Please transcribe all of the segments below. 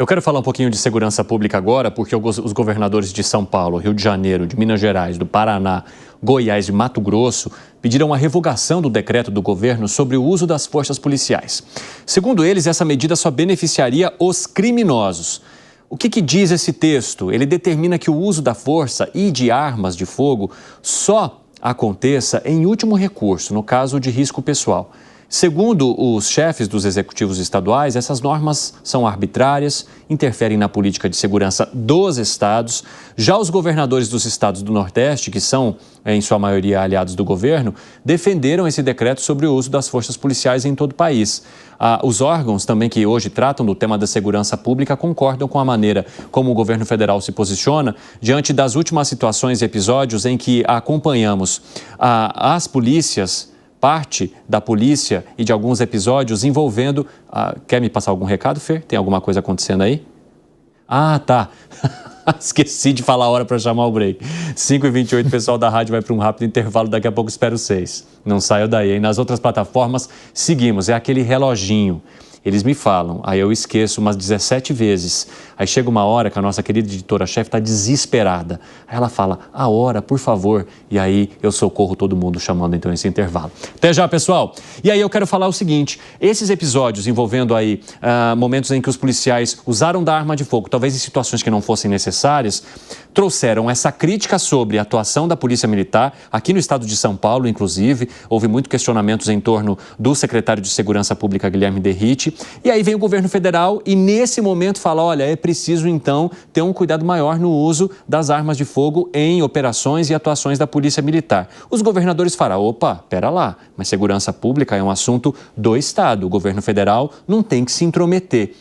Eu quero falar um pouquinho de segurança pública agora, porque os governadores de São Paulo, Rio de Janeiro, de Minas Gerais, do Paraná, Goiás e Mato Grosso pediram a revogação do decreto do governo sobre o uso das forças policiais. Segundo eles, essa medida só beneficiaria os criminosos. O que diz esse texto? Ele determina que o uso da força e de armas de fogo só aconteça em último recurso, no caso de risco pessoal. Segundo os chefes dos executivos estaduais, essas normas são arbitrárias, interferem na política de segurança dos estados. Já os governadores dos estados do Nordeste, que são, em sua maioria, aliados do governo, defenderam esse decreto sobre o uso das forças policiais em todo o país. Os órgãos também que hoje tratam do tema da segurança pública concordam com a maneira como o governo federal se posiciona diante das últimas situações e episódios em que acompanhamos as polícias, parte da polícia e de alguns episódios envolvendo... Quer me passar algum recado, Fer? Tem alguma coisa acontecendo aí? Ah, tá. Esqueci de falar a hora para chamar o break. 5h28, o pessoal da rádio vai para um rápido intervalo, daqui a pouco espero vocês. Não saiam daí, hein? Nas outras plataformas, seguimos, é aquele reloginho. Eles me falam, aí eu esqueço umas 17 vezes. Aí chega uma hora que a nossa querida editora-chefe está desesperada. Aí ela fala, a hora, por favor. E aí eu socorro todo mundo chamando então esse intervalo. Até já, pessoal. E aí eu quero falar o seguinte, esses episódios envolvendo aí momentos em que os policiais usaram da arma de fogo, talvez em situações que não fossem necessárias, trouxeram essa crítica sobre a atuação da Polícia Militar, aqui no estado de São Paulo, inclusive. Houve muitos questionamentos em torno do secretário de Segurança Pública, Guilherme Derrite. E aí vem o governo federal e nesse momento fala, olha, é preciso então ter um cuidado maior no uso das armas de fogo em operações e atuações da Polícia Militar. Os governadores falam, opa, pera lá, mas segurança pública é um assunto do Estado, o governo federal não tem que se intrometer.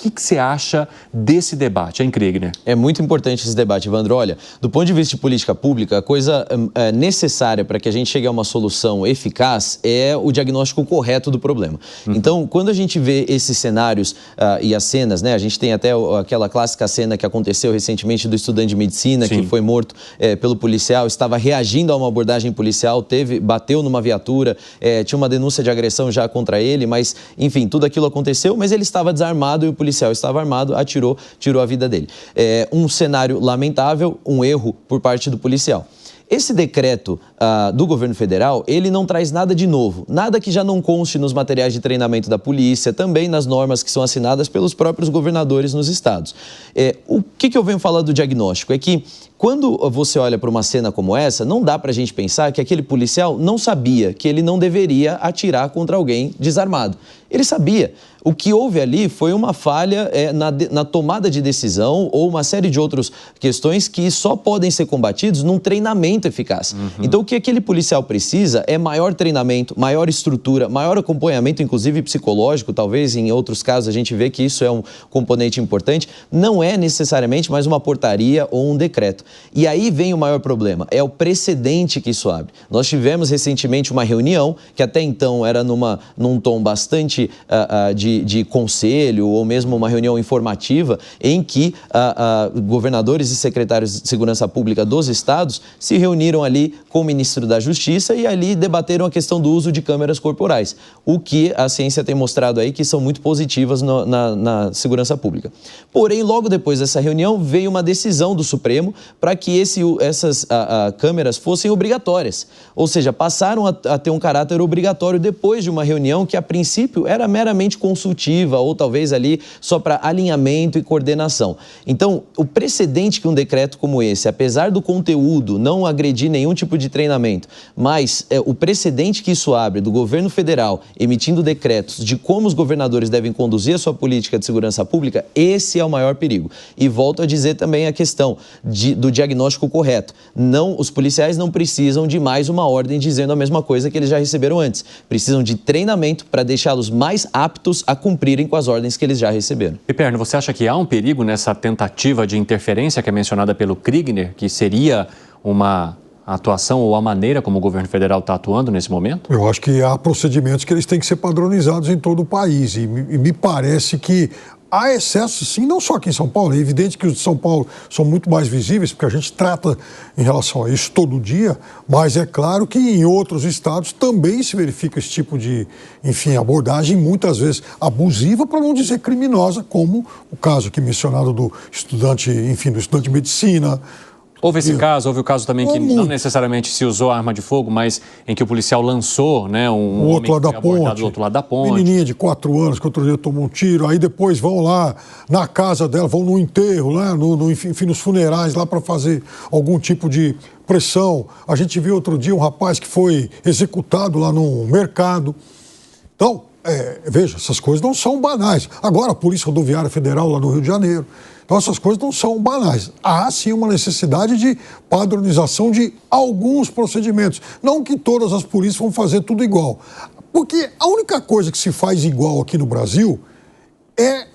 O que você acha desse debate, hein, Kriegner? É muito importante esse debate, Evandro. Olha, do ponto de vista de política pública, a coisa necessária para que a gente chegue a uma solução eficaz é o diagnóstico correto do problema. Então, quando a gente vê esses cenários e as cenas, né, a gente tem até aquela clássica cena que aconteceu recentemente do estudante de medicina, Sim. que foi morto pelo policial, estava reagindo a uma abordagem policial, bateu numa viatura, tinha uma denúncia de agressão já contra ele, mas, enfim, tudo aquilo aconteceu, mas ele estava desarmado e o policial estava armado, tirou a vida dele. Um cenário lamentável, um erro por parte do policial. Esse decreto do governo federal, ele não traz nada de novo, nada que já não conste nos materiais de treinamento da polícia, também nas normas que são assinadas pelos próprios governadores nos estados. O que eu venho falar do diagnóstico é que quando você olha para uma cena como essa, não dá para a gente pensar que aquele policial não sabia que ele não deveria atirar contra alguém desarmado. Ele sabia. O que houve ali foi uma falha na tomada de decisão ou uma série de outras questões que só podem ser combatidos num treinamento eficaz. Então, o que aquele policial precisa é maior treinamento, maior estrutura, maior acompanhamento, inclusive psicológico. Talvez em outros casos a gente vê que isso é um componente importante. Não é necessariamente mais uma portaria ou um decreto. E aí vem o maior problema, é o precedente que isso abre. Nós tivemos recentemente uma reunião, que até então era num tom bastante de conselho ou mesmo uma reunião informativa, em que governadores e secretários de segurança pública dos estados se reuniram ali com o ministro da Justiça e ali debateram a questão do uso de câmeras corporais, o que a ciência tem mostrado aí que são muito positivas na segurança pública. Porém, logo depois dessa reunião, veio uma decisão do Supremo para que essas câmeras fossem obrigatórias, ou seja, passaram a ter um caráter obrigatório depois de uma reunião que a princípio era meramente consultiva ou talvez ali só para alinhamento e coordenação. Então, o precedente que um decreto como esse, apesar do conteúdo não agredir nenhum tipo de treinamento, mas o precedente que isso abre do governo federal emitindo decretos de como os governadores devem conduzir a sua política de segurança pública, esse é o maior perigo. E volto a dizer também a questão do diagnóstico correto. Os policiais não precisam de mais uma ordem dizendo a mesma coisa que eles já receberam antes. Precisam de treinamento para deixá-los mais aptos a cumprirem com as ordens que eles já receberam. Piperno, você acha que há um perigo nessa tentativa de interferência que é mencionada pelo Kriegner, que seria uma atuação ou a maneira como o governo federal está atuando nesse momento? Eu acho que há procedimentos que eles têm que ser padronizados em todo o país e me parece que há excessos, sim, não só aqui em São Paulo. É evidente que os de São Paulo são muito mais visíveis, porque a gente trata em relação a isso todo dia, mas é claro que em outros estados também se verifica esse tipo de, enfim, abordagem, muitas vezes abusiva, para não dizer criminosa, como o caso aqui mencionado do estudante, enfim, do estudante de medicina. Houve esse caso, houve o caso também que não necessariamente se usou arma de fogo, mas em que o policial lançou, né, um outro lado da ponte, do outro lado da ponte. Menininha de 4 anos que outro dia tomou um tiro, aí depois vão lá na casa dela, vão no enterro, lá, enfim, nos funerais lá para fazer algum tipo de pressão. A gente viu outro dia um rapaz que foi executado lá no mercado. Então, veja, essas coisas não são banais. Agora a Polícia Rodoviária Federal lá no Rio de Janeiro. Então, essas coisas não são banais. Há, sim, uma necessidade de padronização de alguns procedimentos. Não que todas as polícias vão fazer tudo igual. Porque a única coisa que se faz igual aqui no Brasil é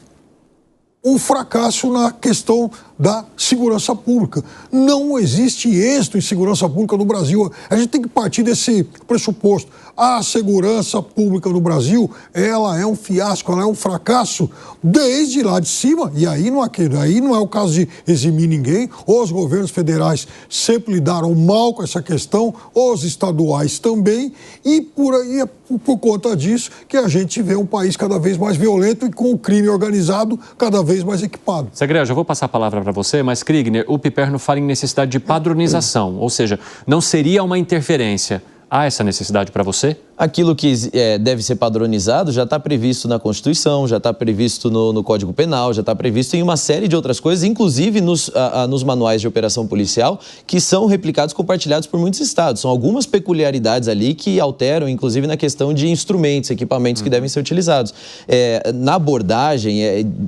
um fracasso na questão da segurança pública. Não existe êxito em segurança pública no Brasil. A gente tem que partir desse pressuposto. A segurança pública no Brasil, ela é um fiasco, ela é um fracasso desde lá de cima, e aí não é o caso de eximir ninguém. Os governos federais sempre lidaram mal com essa questão, os estaduais também, e por aí é por conta disso que a gente vê um país cada vez mais violento e com o crime organizado cada vez mais equipado. Segredo, eu vou passar a palavra para você, mas Kriegner, o Piperno fala em necessidade de padronização, ou seja, não seria uma interferência. Há essa necessidade para você? Aquilo que deve ser padronizado já está previsto na Constituição, já está previsto no Código Penal, já está previsto em uma série de outras coisas, inclusive nos manuais de operação policial, que são replicados, compartilhados por muitos estados. São algumas peculiaridades ali que alteram, inclusive na questão de instrumentos, equipamentos que devem ser utilizados. Na abordagem,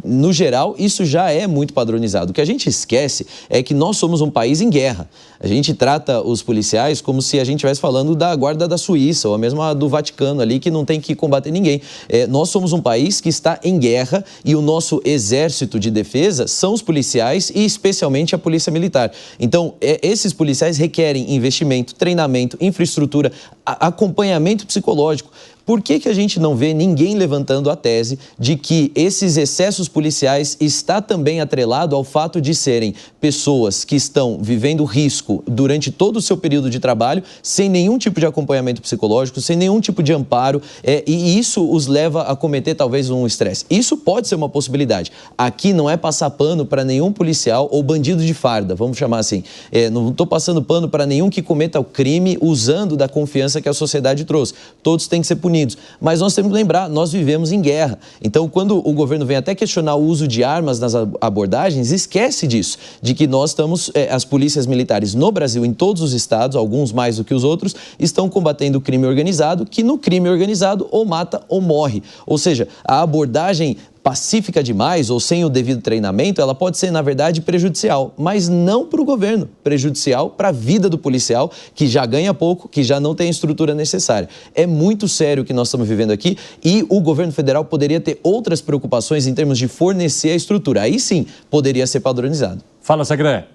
no geral, isso já é muito padronizado. O que a gente esquece é que nós somos um país em guerra. A gente trata os policiais como se a gente estivesse falando da guarda da Suíça, ou a mesma do Vaticano ali, que não tem que combater ninguém. Nós somos um país que está em guerra e o nosso exército de defesa são os policiais e especialmente a polícia militar. Então, esses policiais requerem investimento, treinamento, infraestrutura, acompanhamento psicológico. Por que a gente não vê ninguém levantando a tese de que esses excessos policiais está também atrelado ao fato de serem pessoas que estão vivendo risco durante todo o seu período de trabalho, sem nenhum tipo de acompanhamento psicológico, sem nenhum tipo de amparo, e isso os leva a cometer talvez um estresse. Isso pode ser uma possibilidade. Aqui não é passar pano para nenhum policial ou bandido de farda, vamos chamar assim. Não estou passando pano para nenhum que cometa o crime usando da confiança que a sociedade trouxe. Todos têm que ser punidos. Mas nós temos que lembrar, nós vivemos em guerra. Então, quando o governo vem até questionar o uso de armas nas abordagens, esquece disso, de que nós estamos, as polícias militares no Brasil, em todos os estados, alguns mais do que os outros, estão combatendo o crime organizado, que no crime organizado ou mata ou morre. Ou seja, a abordagem pacífica demais ou sem o devido treinamento, ela pode ser, na verdade, prejudicial, mas não para o governo, prejudicial para a vida do policial, que já ganha pouco, que já não tem a estrutura necessária. É muito sério o que nós estamos vivendo aqui e o governo federal poderia ter outras preocupações em termos de fornecer a estrutura. Aí sim, poderia ser padronizado. Fala, Segredo.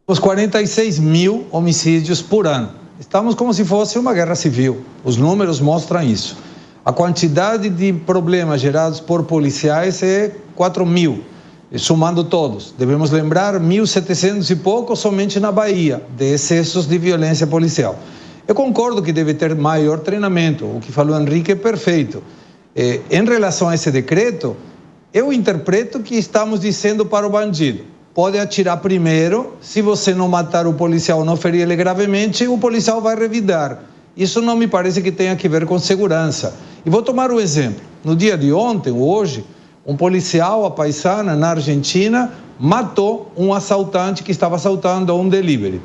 Os 46 mil homicídios por ano. Estamos como se fosse uma guerra civil. Os números mostram isso. A quantidade de problemas gerados por policiais é 4 mil, somando todos. Devemos lembrar, 1.700 e pouco somente na Bahia, de excessos de violência policial. Eu concordo que deve ter maior treinamento, o que falou Henrique é perfeito. Em relação a esse decreto, eu interpreto que estamos dizendo para o bandido, pode atirar primeiro, se você não matar o policial, não ferir ele gravemente, o policial vai revidar. Isso não me parece que tenha que ver com segurança. E vou tomar um exemplo. No dia de ontem, hoje, um policial, a paisana, na Argentina, matou um assaltante que estava assaltando a um delivery.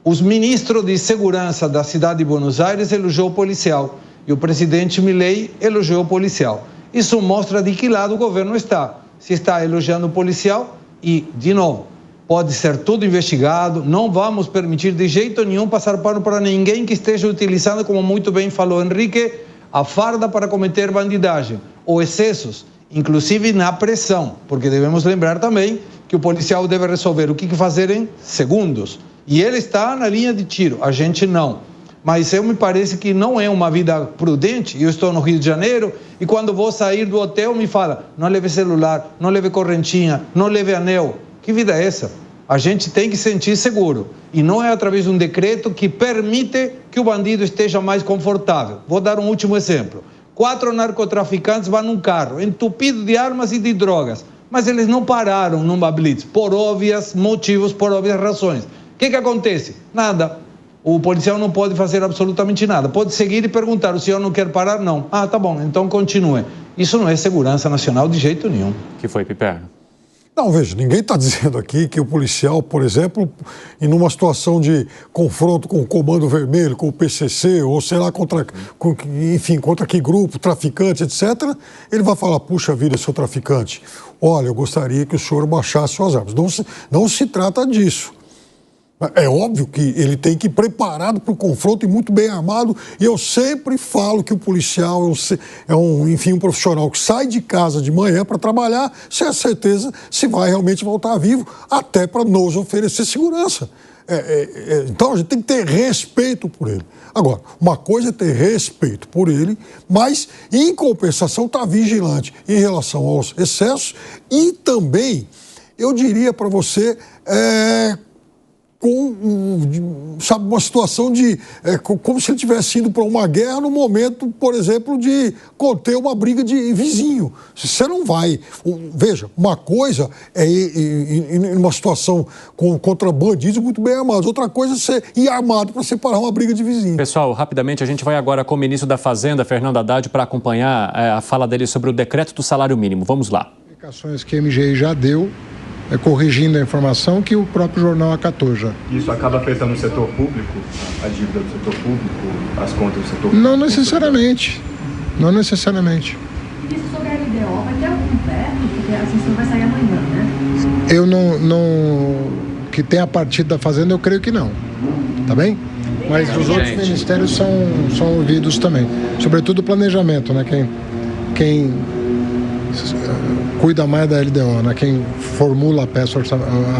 Os ministros de segurança da cidade de Buenos Aires elogiou o policial e o presidente Milei elogiou o policial. Isso mostra de que lado o governo está. Se está elogiando o policial e, de novo, pode ser tudo investigado, não vamos permitir de jeito nenhum passar pano para ninguém que esteja utilizando, como muito bem falou Henrique, a farda para cometer bandidagem ou excessos, inclusive na pressão, porque devemos lembrar também que o policial deve resolver o que fazer em segundos. E ele está na linha de tiro, a gente não. Mas me parece que não é uma vida prudente. Eu estou no Rio de Janeiro e quando vou sair do hotel me fala: não leve celular, não leve correntinha, não leve anel. Que vida é essa? A gente tem que sentir seguro. E não é através de um decreto que permite que o bandido esteja mais confortável. Vou dar um último exemplo. 4 narcotraficantes vão num carro entupido de armas e de drogas. Mas eles não pararam numa blitz por óbvios motivos, por óbvias razões. O que acontece? Nada. O policial não pode fazer absolutamente nada. Pode seguir e perguntar: o senhor não quer parar? Não. Ah, tá bom, então continue. Isso não é segurança nacional de jeito nenhum. Que foi, Piperno? Não, veja, ninguém está dizendo aqui que o policial, por exemplo, em uma situação de confronto com o Comando Vermelho, com o PCC, ou sei lá, contra que grupo, traficante, etc., ele vai falar: puxa vida, seu traficante, olha, eu gostaria que o senhor baixasse suas armas. Não se trata disso. É óbvio que ele tem que ir preparado para o confronto e muito bem armado. E eu sempre falo que o policial é um profissional que sai de casa de manhã para trabalhar sem a certeza se vai realmente voltar vivo, até para nos oferecer segurança. Então a gente tem que ter respeito por ele. Agora, uma coisa é ter respeito por ele, mas em compensação estar vigilante em relação aos excessos também, eu diria para você, sabe, uma situação como se ele tivesse ido para uma guerra no momento, por exemplo, de conter uma briga de vizinho. Você não vai... Veja, uma coisa é ir numa situação contra bandidos muito bem armados. Outra coisa é ser ir armado para separar uma briga de vizinho. Pessoal, rapidamente, a gente vai agora com o ministro da Fazenda, Fernando Haddad, para acompanhar a fala dele sobre o decreto do salário mínimo. Vamos lá. Explicações que a MGI já deu, corrigindo a informação que o próprio jornal acatou já. Isso acaba afetando o setor público, a dívida do setor público, as contas do setor público? Não necessariamente. Não necessariamente. Isso sobre a LDO, vai ter algum veto? Porque a sessão vai sair amanhã, né? Eu não... Que tem a partir da Fazenda, eu creio que não. Tá bem? Mas os outros ministérios são ouvidos também. Sobretudo o planejamento, né? Quem cuida mais da LDO, né? Quem formula a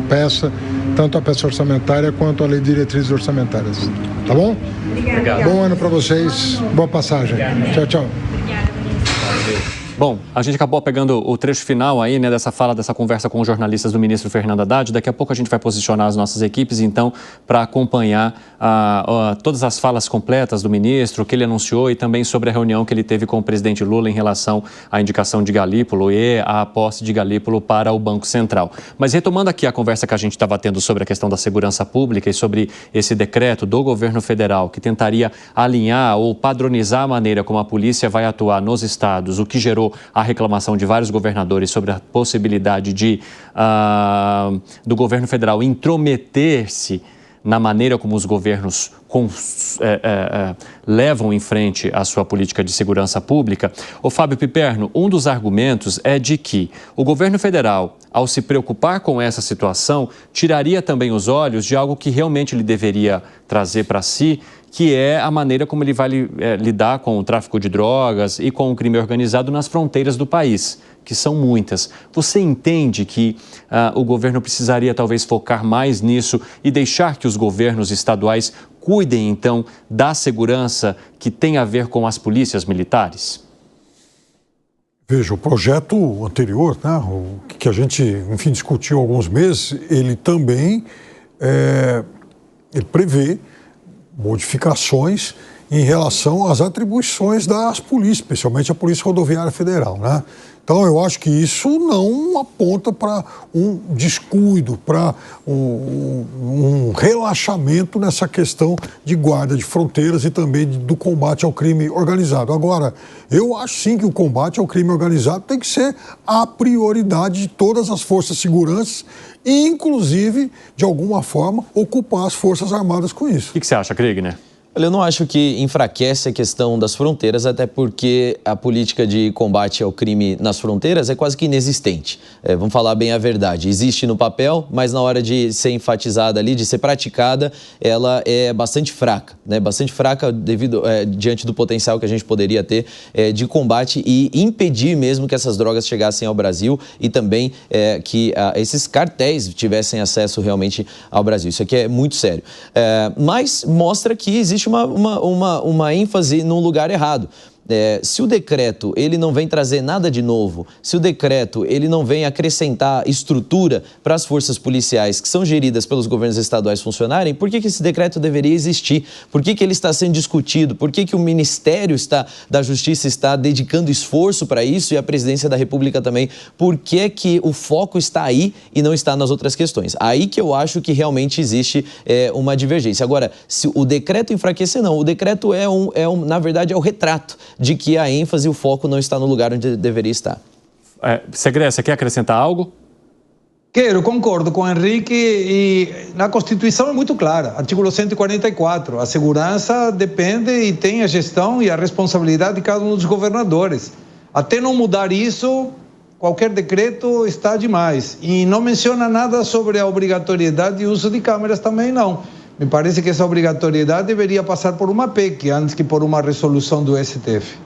peça, tanto a peça orçamentária quanto a lei de diretrizes orçamentárias. Tá bom? Obrigada. Bom ano para vocês, boa passagem. Tchau, tchau. Bom, a gente acabou pegando o trecho final aí, né, dessa fala, dessa conversa com os jornalistas do ministro Fernando Haddad. Daqui a pouco a gente vai posicionar as nossas equipes, então, para acompanhar todas as falas completas do ministro, o que ele anunciou e também sobre a reunião que ele teve com o presidente Lula em relação à indicação de Galípolo e à posse de Galípolo para o Banco Central. Mas retomando aqui a conversa que a gente estava tendo sobre a questão da segurança pública e sobre esse decreto do governo federal que tentaria alinhar ou padronizar a maneira como a polícia vai atuar nos estados, o que gerou a reclamação de vários governadores sobre a possibilidade do governo federal intrometer-se na maneira como os governos levam em frente a sua política de segurança pública. O Fábio Piperno, um dos argumentos é de que o governo federal, ao se preocupar com essa situação, tiraria também os olhos de algo que realmente ele deveria trazer para si, que é a maneira como ele vai lidar com o tráfico de drogas e com o crime organizado nas fronteiras do país, que são muitas. Você entende que o governo precisaria talvez focar mais nisso e deixar que os governos estaduais cuidem, então, da segurança que tem a ver com as polícias militares? Veja, o projeto anterior, né, o que a gente, enfim, discutiu há alguns meses, ele também ele prevê modificações em relação às atribuições das polícias, especialmente a Polícia Rodoviária Federal, né? Então, eu acho que isso não aponta para um descuido, para um relaxamento nessa questão de guarda de fronteiras e também do combate ao crime organizado. Agora, eu acho sim que o combate ao crime organizado tem que ser a prioridade de todas as forças de segurança e, inclusive, de alguma forma, ocupar as Forças Armadas com isso. O que você acha, Kriegner? Olha, eu não acho que enfraquece a questão das fronteiras, até porque a política de combate ao crime nas fronteiras é quase que inexistente. Vamos falar bem a verdade. Existe no papel, mas na hora de ser enfatizada ali, de ser praticada, ela é bastante fraca, né? Bastante fraca diante do potencial que a gente poderia ter de combate e impedir mesmo que essas drogas chegassem ao Brasil e também que esses cartéis tivessem acesso realmente ao Brasil. Isso aqui é muito sério. Mas mostra que existe existe uma ênfase num lugar errado. Se o decreto ele não vem trazer nada de novo, se o decreto ele não vem acrescentar estrutura para as forças policiais que são geridas pelos governos estaduais funcionarem, por que esse decreto deveria existir? Por que ele está sendo discutido? Por que o Ministério da Justiça está dedicando esforço para isso e a Presidência da República também? Por que o foco está aí e não está nas outras questões? Aí que eu acho que realmente existe uma divergência. Agora, se o decreto enfraquecer, não. O decreto na verdade, é o retrato de que a ênfase e o foco não está no lugar onde deveria estar. Segre, você quer acrescentar algo? Quero, concordo com o Henrique, e na Constituição é muito clara, artigo 144, a segurança depende e tem a gestão e a responsabilidade de cada um dos governadores. Até não mudar isso, qualquer decreto está demais. E não menciona nada sobre a obrigatoriedade e uso de câmeras também não. Me parece que essa obrigatoriedade deveria passar por uma PEC antes que por uma resolução do STF.